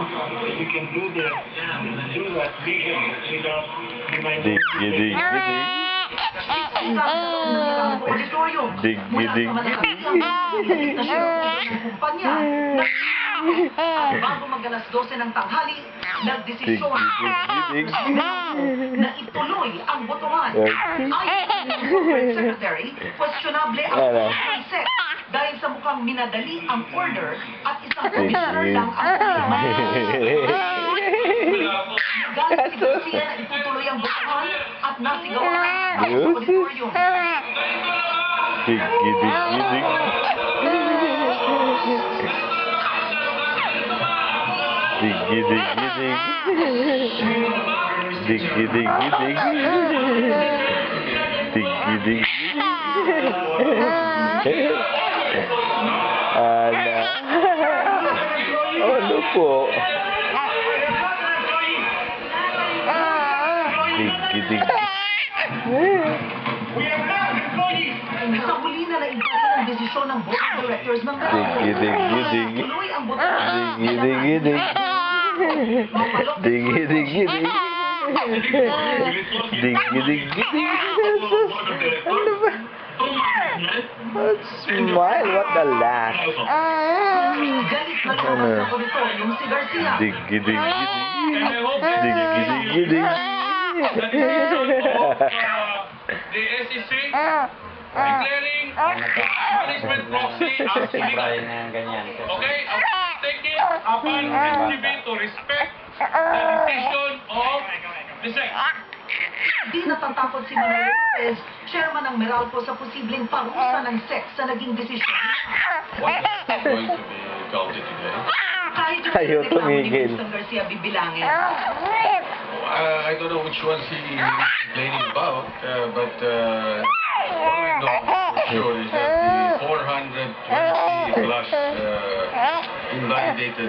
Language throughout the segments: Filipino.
You can do that vision without reminding. Bago mag-alas 12 ng tanghali, nagdesisyon na ituloy ang botohan. Ayon sa Corporate Secretary, questionable ang set dahil sa mukhang minadali ang order at isang commissioner lang ang Galit si Garcia na itutuloy ang botohan at nasigawan ang auditorium. Ano po? Sa huli na naibalik ang desisyon ng board of directors ng tuloy ang botohan. Ano ba? Smile, what the laugh? Galit na lumabas sa auditorium si Garcia. The SEC declaring punishment proxy as illegal. Okay? Taking upon SCB to respect the decision of the SEC. Di natatakot si Manuel Lopez, chairman ng Meralco, sa posibleng parusa ng SEC sa naging desisyon. What is going to be counted today? Kahit yung Ayaw reklamo ni tumigil. Winston Garcia bibilangin. I don't know which ones he's complaining about, but all we know for sure is that the 420 plus invalidated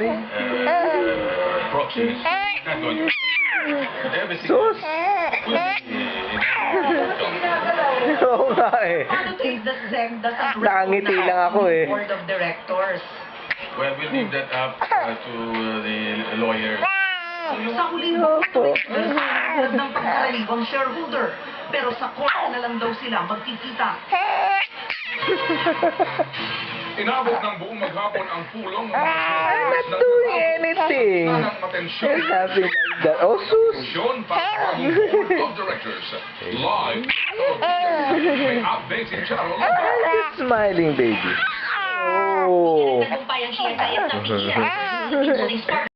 proxies are not going to everything Sus! will be Oo nga eh. Paano to if the SEC doesn't Nakangiti lang ako eh. board of directors? well, we'll leave that up to the lawyers. Sa huling Opo. Garcia ng pagkaraniwang shareholder. Pero sa court na lang daw sila magkikita. Inabot ng buong maghapon ang pulong ng I'm not doing anything. There's nothing like that. Oh, sus! para ang Board of Directors. Live. May updates in channel. I'm just smiling, baby. Oh. Tagumpay ang siya sa ng